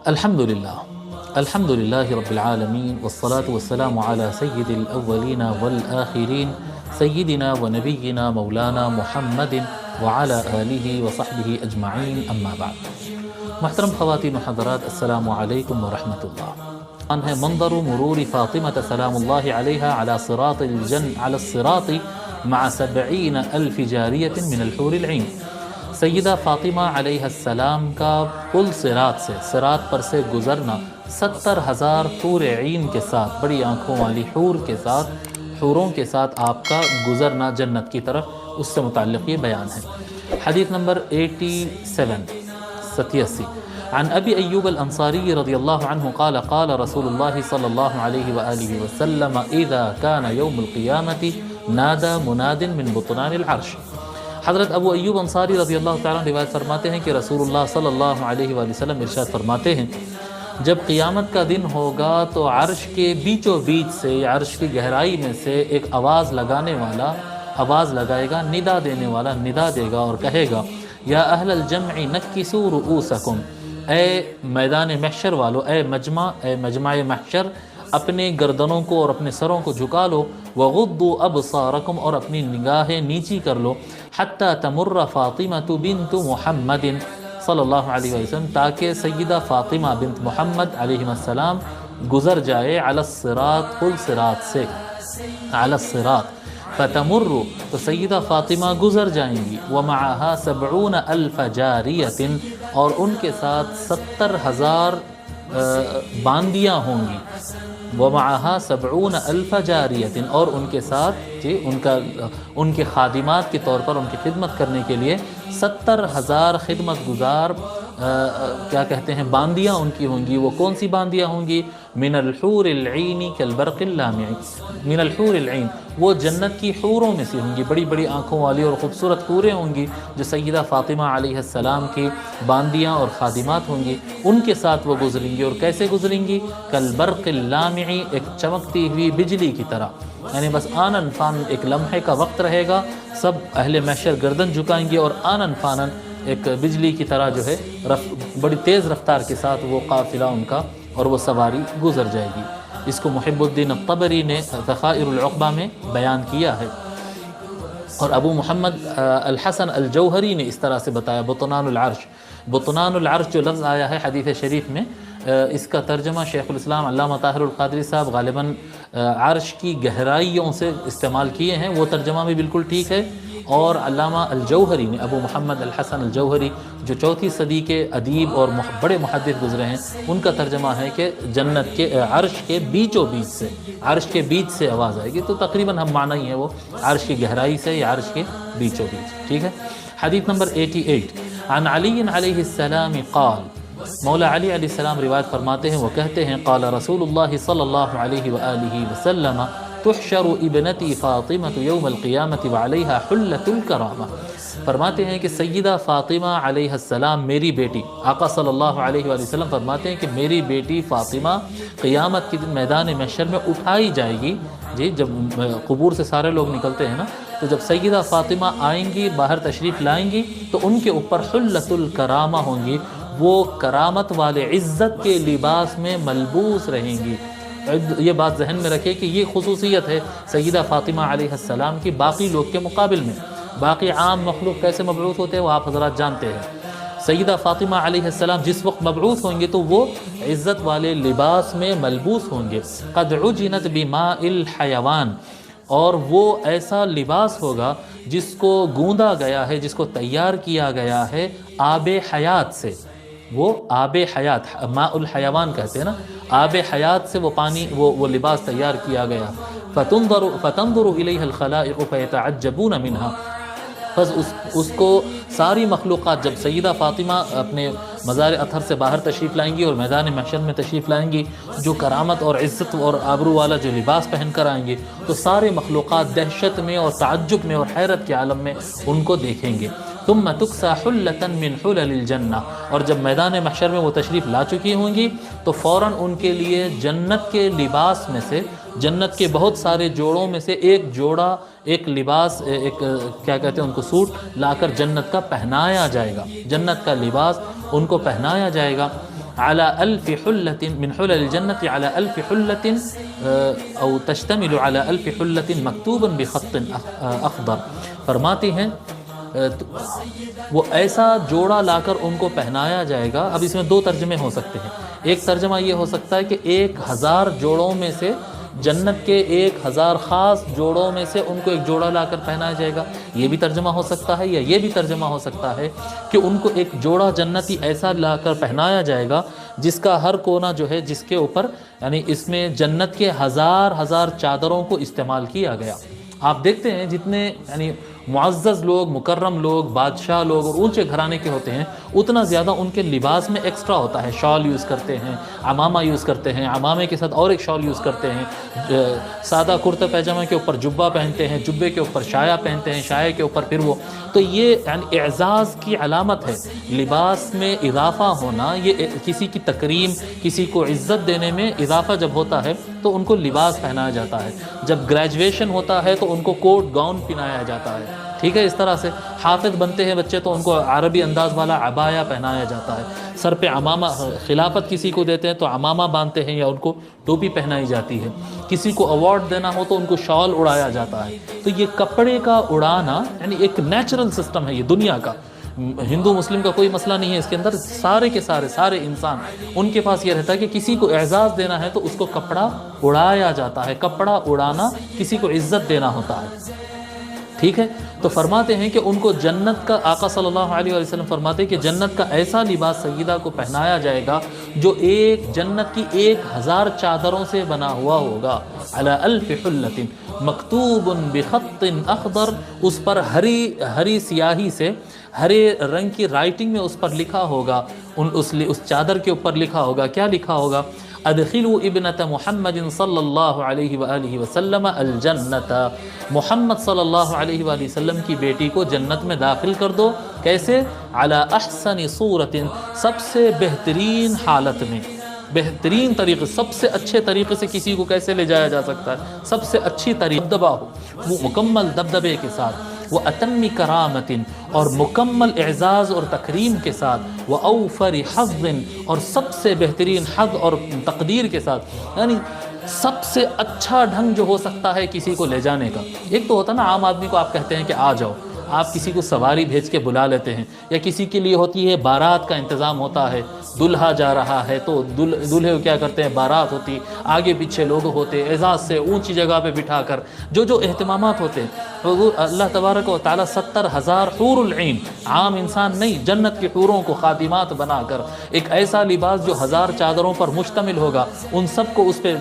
الحمد للہ رب العالمین والصلاة والسلام علی سید الاولین والآخرین سیدنا و نبینا مولانا محمد وعلی آلہ وصحبہ اجمعین اما بعد۔ محترم خواتین و حضرات، السلام علیکم ورحمۃ اللہ۔ ہے منظر مرور فاطمة سلام اللہ علیہا علی الصراط مع 70,000 جاریۃ من الحور العین۔ سیدہ فاطمہ علیہ السلام کا پل صراط پر سے گزرنا 70,000 حور عین کے ساتھ، بڑی آنکھوں والی حوروں کے ساتھ آپ کا گزرنا جنت کی طرف، اس سے متعلق یہ بیان ہے۔ حدیث نمبر 87 عن ابی ایوب الانصاری رضی اللہ عنہ قال قال رسول اللہ صلی اللہ علیہ وآلہ وسلم اذا كان يوم القیامة نادى مناد من بطنان العرش۔ حضرت ابو ایوب انصاری رضی اللہ تعالیٰ روایت فرماتے ہیں کہ رسول اللہ صلی اللہ علیہ وآلہ وسلم ارشاد فرماتے ہیں، جب قیامت کا دن ہوگا تو عرش کے بیچوں بیچ سے، عرش کی گہرائی میں سے ایک آواز لگانے والا آواز لگائے گا، ندا دینے والا ندا دے گا اور کہے گا، یا اہل الجمع نکسوا رؤوسکم، اے میدان محشر والو، اے مجمع محشر، اپنے گردنوں کو اور اپنے سروں کو جھکا لو، وغضوا ابصارکم، اور اپنی نگاہیں نیچی کر لو، حتی تمر فاطمۃ بنت محمد صلی اللہ علیہ وسلم، تاکہ سیدہ فاطمہ بنت محمد علیہ السلام گزر جائے علی الصراط، پل صراط سے، علی الصراط، فتمر، تو سیدہ فاطمہ گزر جائیں گی، ومعها 70,000 جاریۃ، اور ان کے ساتھ 70,000 باندیاں ہوں گی، ومعها 70,000 جاریۃ، اور ان کے ساتھ ان کے خادمات کے طور پر ان کی خدمت کرنے کے لیے 70,000 خدمت گزار کیا کہتے ہیں باندیاں ان کی ہوں گی۔ وہ کون سی باندیاں ہوں گی؟ من الحور العین کالبرق اللامع، من الحور العین، وہ جنت کی حوروں میں سے ہوں گی، بڑی بڑی آنکھوں والی اور خوبصورت حوریں ہوں گی جو سیدہ فاطمہ علیہ السلام کی باندیاں اور خادمات ہوں گی، ان کے ساتھ وہ گزریں گی۔ اور کیسے گزریں گی؟ کالبرق اللامع، ایک چمکتی ہوئی بجلی کی طرح، یعنی بس آنن فانن، ایک لمحے کا وقت رہے گا، سب اہل محشر گردن جھکائیں گے اور آنن فانن ایک بجلی کی طرح جو ہے بڑی تیز رفتار کے ساتھ وہ قافلہ ان کا اور وہ سواری گزر جائے گی۔ اس کو محب الدین الطبری نے ذخائر العقبہ میں بیان کیا ہے، اور ابو محمد الحسن الجوہری نے اس طرح سے بتایا، بطنان العرش، بطنان العرش جو لفظ آیا ہے حدیث شریف میں، اس کا ترجمہ شیخ الاسلام علامہ طاہر القادری صاحب غالباً عرش کی گہرائیوں سے استعمال کیے ہیں، وہ ترجمہ بھی بالکل ٹھیک ہے، اور علامہ الجوہری نے، ابو محمد الحسن الجوہری جو 4 صدی کے ادیب اور بڑے محدث گزرے ہیں، ان کا ترجمہ ہے کہ جنت کے عرش کے بیچوں بیچ سے، عرش کے بیچ سے آواز آئے گی، تو تقریباً ہم معنی ہی ہے وہ عرش کی گہرائی سے یا عرش کے بیچوں بیچ، ٹھیک ہے۔ حدیث نمبر 88 عن علی علیہ السلام قال، مولا علی علیہ السلام روایت فرماتے ہیں، وہ کہتے ہیں، قال رسول اللہ صلی اللہ علیہ وآلہ وسلم تحشر ابنتی فاطمہ یوم القیامت وعلیہا حلۃ الکرامہ، فرماتے ہیں کہ سیدہ فاطمہ علیہ السلام، میری بیٹی، آقا صلی اللہ علیہ وآلہ وسلم فرماتے ہیں کہ میری بیٹی فاطمہ قیامت کے دن میدان محشر میں اٹھائی جائے گی، جی جب قبور سے سارے لوگ نکلتے ہیں نا، تو جب سیدہ فاطمہ آئیں گی، باہر تشریف لائیں گی، تو ان کے اوپر حلۃ الکرامہ ہوں گی، وہ کرامت والے عزت کے لباس میں ملبوس رہیں گی۔ یہ بات ذہن میں رکھے کہ یہ خصوصیت ہے سیدہ فاطمہ علیہ السلام کی باقی لوگ کے مقابل میں۔ باقی عام مخلوق کیسے مبعوث ہوتے ہیں وہ آپ حضرات جانتے ہیں، سیدہ فاطمہ علیہ السلام جس وقت مبعوث ہوں گے تو وہ عزت والے لباس میں ملبوس ہوں گے، قد عجنت بماء الحیوان، اور وہ ایسا لباس ہوگا جس کو گوندا گیا ہے، جس کو تیار کیا گیا ہے آب حیات سے، وہ آب حیات، ماء الحیوان کہتے ہیں نا، آب حیات سے وہ پانی، وہ لباس تیار کیا گیا، فتنظر الیہ الخلائق فیتعجبون منہا، بس اس کو ساری مخلوقات جب سیدہ فاطمہ اپنے مزار اطہر سے باہر تشریف لائیں گی اور میدان محشر میں تشریف لائیں گی، جو کرامت اور عزت اور آبرو والا جو لباس پہن کر آئیں گے، تو سارے مخلوقات دہشت میں اور تعجب میں اور حیرت کے عالم میں ان کو دیکھیں گے۔ ثم تکسا حلۃ من حلل الجنہ، اور جب میدان محشر میں وہ تشریف لا چکی ہوں گی تو فوراً ان کے لیے جنت کے لباس میں سے، جنت کے بہت سارے جوڑوں میں سے ایک جوڑا، ایک لباس، ایک کیا کہتے ہیں ان کو، سوٹ لا کر جنت کا پہنایا جائے گا، جنت کا لباس ان کو پہنایا جائے گا۔ على ألف حلة من حلل الجنة على ألف حلة أو تشتمل على ألف حلة مكتوب بخط أخضر. فرماتی ہیں وہ ایسا جوڑا لا کر ان کو پہنایا جائے گا. اب اس میں دو ترجمے ہو سکتے ہیں. ایک ترجمہ یہ ہو سکتا ہے کہ 1000 جوڑوں میں سے جنت کے 1000 خاص جوڑوں میں سے ان کو ایک جوڑا لا کر پہنایا جائے گا. یہ بھی ترجمہ ہو سکتا ہے. یا یہ بھی ترجمہ ہو سکتا ہے کہ ان کو ایک جوڑا جنتی ایسا لا کر پہنایا جائے گا جس کا ہر کونا جو ہے جس کے اوپر یعنی اس میں جنت کے ہزار چادروں کو استعمال کیا گیا. آپ دیکھتے ہیں جتنے یعنی معزز لوگ، مکرم لوگ، بادشاہ لوگ اور اونچے گھرانے کے ہوتے ہیں اتنا زیادہ ان کے لباس میں ایکسٹرا ہوتا ہے. شال یوز کرتے ہیں، عمامہ یوز کرتے ہیں، عمامے کے ساتھ اور ایک شال یوز کرتے ہیں، سادہ کرتا پیجامہ کے اوپر جبہ پہنتے ہیں، جبے کے اوپر شایا پہنتے ہیں، شائے کے اوپر پھر وہ. تو یہ یعنی اعزاز کی علامت ہے. لباس میں اضافہ ہونا یہ کسی کی تکریم، کسی کو عزت دینے میں اضافہ جب ہوتا ہے تو ان کو لباس پہنایا جاتا ہے. جب گریجویشن ہوتا ہے تو ان کو کوٹ گاؤن پہنایا جاتا ہے. ٹھیک ہے. اس طرح سے حافظ بنتے ہیں بچے تو ان کو عربی انداز والا عبایا پہنایا جاتا ہے. سر پہ عمامہ، خلافت کسی کو دیتے ہیں تو عمامہ باندھتے ہیں یا ان کو ٹوپی پہنائی جاتی ہے. کسی کو ایوارڈ دینا ہو تو ان کو شال اڑایا جاتا ہے. تو یہ کپڑے کا اڑانا یعنی ایک نیچرل سسٹم ہے یہ دنیا کا. ہندو مسلم کا کوئی مسئلہ نہیں ہے اس کے اندر. سارے کے سارے انسان ان کے پاس یہ رہتا ہے کہ کسی کو اعزاز دینا ہے تو اس کو کپڑا اڑایا جاتا ہے. کپڑا اڑانا کسی کو عزت دینا ہوتا ہے. ٹھیک ہے. تو فرماتے ہیں کہ ان کو جنت کا، آقا صلی اللہ علیہ وسلم فرماتے ہیں کہ جنت کا ایسا لباس سیدہ کو پہنایا جائے گا جو ایک جنت کی 1000 چادروں سے بنا ہوا ہوگا. علی الف حلۃ مکتوب بخط اخضر، اس پر ہری سیاہی سے ہرے رنگ کی رائٹنگ میں اس پر لکھا ہوگا، اس چادر کے اوپر لکھا ہوگا. کیا لکھا ہوگا؟ ادخلوا ابنت محمد صلی اللہ علیہ وآلہ وسلم الجنت، محمد صلی اللہ علیہ وآلہ وسلم کی بیٹی کو جنت میں داخل کر دو. کیسے؟ علی احسن صورت، سب سے بہترین حالت میں، بہترین طریقے، سب سے اچھے طریقے سے کسی کو کیسے لے جایا جا سکتا ہے؟ سب سے اچھی دبدبہ ہو، وہ مکمل دبدبے کے ساتھ، وہ اتم کرامت اور مکمل اعزاز اور تکریم کے ساتھ، وہ اوفر حظ اور سب سے بہترین حظ اور تقدیر کے ساتھ. یعنی سب سے اچھا ڈھنگ جو ہو سکتا ہے کسی کو لے جانے کا. ایک تو ہوتا نا عام آدمی کو آپ کہتے ہیں کہ آ جاؤ، آپ کسی کو سواری بھیج کے بلا لیتے ہیں، یا کسی کے لیے ہوتی ہے بارات کا انتظام ہوتا ہے، دلہا جا رہا ہے تو دلہے کو کیا کرتے ہیں، بارات ہوتی، آگے پیچھے لوگ ہوتے، اعزاز سے اونچی جگہ پہ بٹھا کر جو اہتمامات ہوتے ہیں. اللہ تبارک و تعالیٰ 70,000 حور العین، عام انسان نہیں، جنت کی حوروں کو خادمات بنا کر ایک ایسا لباس جو 1000 چادروں پر مشتمل ہوگا، ان سب کو اس پہ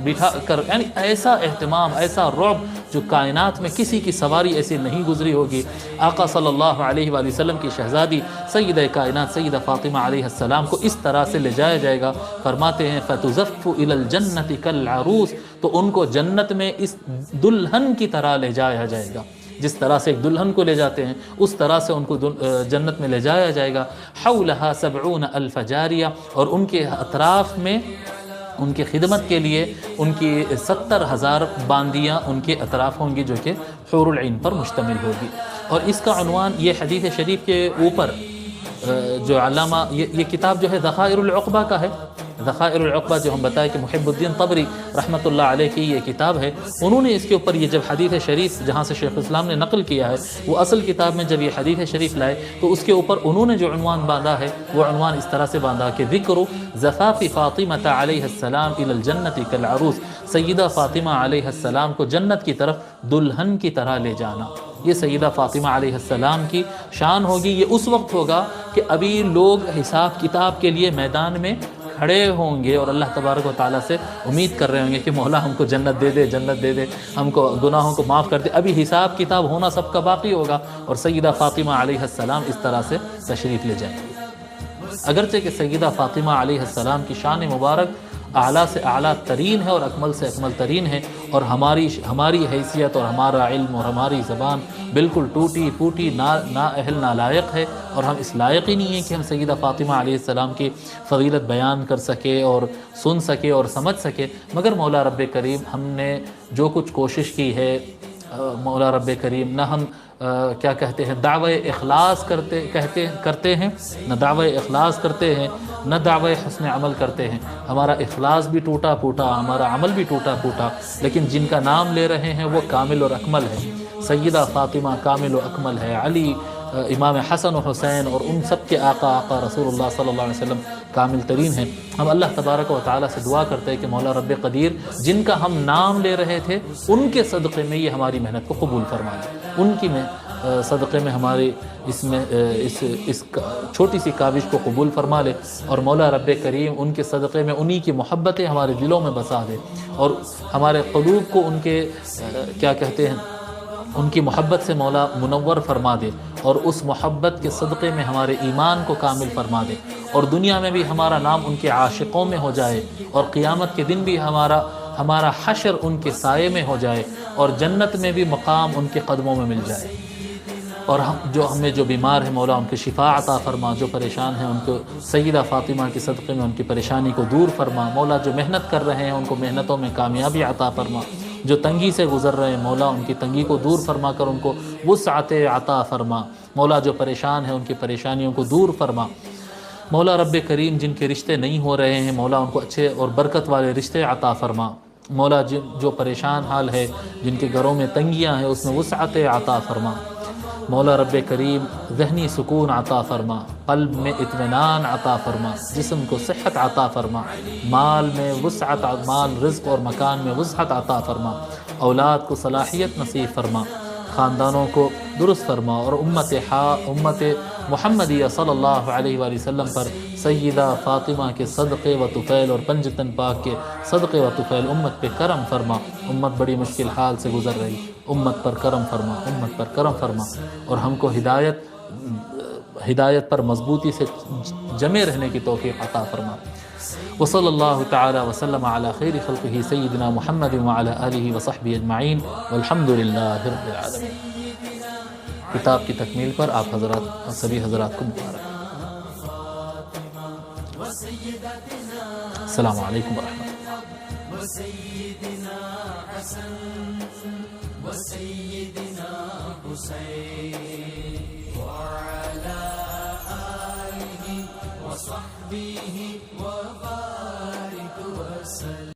بٹھا کر، یعنی ایسا اہتمام، ایسا رعب جو کائنات میں کسی کی سواری ایسی نہیں گزری ہوگی. آقا صلی اللہ علیہ وآلہ وسلم کی شہزادی سیدہ کائنات سیدہ فاطمہ علیہ السلام کو اس طرح سے لے جایا جائے گا. فرماتے ہیں فَتُزَفُّ إِلَى الْجَنَّةِ كَالْعَرُوسِ، تو ان کو جنت میں اس دلہن کی طرح لے جایا جائے گا. جس طرح سے ایک دلہن کو لے جاتے ہیں اس طرح سے ان کو جنت میں لے جایا جائے گا. حَوْلَهَا 70,000 جاریہ، اور ان کے اطراف میں ان کی خدمت کے لیے ان کی 70,000 باندیاں ان کے اطراف ہوں گی جو کہ حور العین پر مشتمل ہوگی. اور اس کا عنوان یہ حدیث شریف کے اوپر جو علامہ یہ کتاب جو ہے ذخائر العقبہ کا ہے. ذخائر العقبہ جو ہم بتائے کہ محب الدین طبری رحمۃ اللہ علیہ کی یہ کتاب ہے، انہوں نے اس کے اوپر یہ جب حدیث شریف جہاں سے شیخ الاسلام نے نقل کیا ہے وہ اصل کتاب میں جب یہ حدیث شریف لائے تو اس کے اوپر انہوں نے جو عنوان باندھا ہے وہ عنوان اس طرح سے باندھا کہ ذکر زفاف فاطمہ علیہ السلام الی الجنت کالعروس، سیدہ فاطمہ علیہ السلام کو جنت کی طرف دلہن کی طرح لے جانا. یہ سیدہ فاطمہ علیہ السلام کی شان ہوگی. یہ اس وقت ہوگا کہ ابھی لوگ حساب کتاب کے لیے میدان میں کھڑے ہوں گے اور اللہ تبارک و تعالیٰ سے امید کر رہے ہوں گے کہ مولا ہم کو جنت دے دے، جنت دے دے، ہم کو گناہوں کو معاف کر دے. ابھی حساب کتاب ہونا سب کا باقی ہوگا اور سیدہ فاطمہ علیہ السلام اس طرح سے تشریف لے جائیں گے. اگرچہ کہ سیدہ فاطمہ علیہ السلام کی شان مبارک اعلیٰ سے اعلیٰ ترین ہے اور اکمل سے اکمل ترین ہے، اور ہماری حیثیت اور ہمارا علم اور ہماری زبان بالکل ٹوٹی پھوٹی نااہل نالائق ہے، اور ہم اس لائق ہی نہیں ہیں کہ ہم سیدہ فاطمہ علیہ السلام کی فضیلت بیان کر سکے اور سن سکے اور سمجھ سکے. مگر مولا رب کریم ہم نے جو کچھ کوشش کی ہے، مولا رب کریم نہ ہم کیا کہتے ہیں دعوی اخلاص کرتے ہیں، نہ دعوی اخلاص کرتے ہیں، نہ دعوی حسن عمل کرتے ہیں، ہمارا اخلاص بھی ٹوٹا پھوٹا، ہمارا عمل بھی ٹوٹا پھوٹا، لیکن جن کا نام لے رہے ہیں وہ کامل اور اکمل ہے۔ سیدہ فاطمہ کامل و اکمل ہے، علی، امام حسن و حسین اور ان سب کے آقا رسول اللہ صلی اللہ علیہ وسلم کامل ترین ہیں۔ ہم اللہ تبارک و تعالیٰ سے دعا کرتے ہیں کہ مولا رب قدیر جن کا ہم نام لے رہے تھے ان کے صدقے میں یہ ہماری محنت کو قبول فرما لے، ان کی صدقے میں ہماری اس چھوٹی سی کاوش کو قبول فرما لے، اور مولا رب کریم ان کے صدقے میں انہی کی محبتیں ہمارے دلوں میں بسا دے، اور ہمارے قلوب کو ان کے کیا کہتے ہیں ان کی محبت سے مولا منور فرما دے، اور اس محبت کے صدقے میں ہمارے ایمان کو کامل فرما دے، اور دنیا میں بھی ہمارا نام ان کے عاشقوں میں ہو جائے، اور قیامت کے دن بھی ہمارا حشر ان کے سائے میں ہو جائے، اور جنت میں بھی مقام ان کے قدموں میں مل جائے۔ اور ہمیں جو بیمار ہیں مولا ان کی شفا عطا فرما، جو پریشان ہیں ان کو سیدہ فاطمہ کی صدقے میں ان کی پریشانی کو دور فرما، مولا جو محنت کر رہے ہیں ان کو محنتوں میں کامیابی عطا فرما، جو تنگی سے گزر رہے ہیں مولا ان کی تنگی کو دور فرما کر ان کو وسعت عطا فرما، مولا جو پریشان ہیں ان کی پریشانیوں کو دور فرما، مولا رب کریم جن کے رشتے نہیں ہو رہے ہیں مولا ان کو اچھے اور برکت والے رشتے عطا فرما، مولا جو پریشان حال ہے جن کے گھروں میں تنگیاں ہیں اس میں وسعت عطا فرما، مولا رب کریم ذہنی سکون عطا فرما، قلب میں اطمینان عطا فرما، جسم کو صحت عطا فرما، مال میں وسعت، مال رزق اور مکان میں وسعت عطا فرما، اولاد کو صلاحیت نصیب فرما، خاندانوں کو درست فرما، اور امت محمدیہ صلی اللہ علیہ وآلہ وسلم پر سیدہ فاطمہ کے صدقے و طفیل اور پنجتن پاک کے صدقے و طفیل امت پہ کرم فرما، امت بڑی مشکل حال سے گزر رہی، امت پر کرم فرما، امت پر کرم فرما، اور ہم کو ہدایت پر مضبوطی سے جمے رہنے کی توفیق عطا فرما۔ وصلی اللہ تعالی وسلم علی خیر خلقہ سیدنا محمد وعلی آلہ وصحبہ اجمعین والحمد للہ رب العالمین۔ کتاب کی تکمیل پر آپ حضرات سبھی حضرات کو مبارک۔ السلام علیکم ورحمۃ اللہ۔ وسیدنا حسن وسیدنا حسین وعلی آلہ وصحبہ وبارک وسلم۔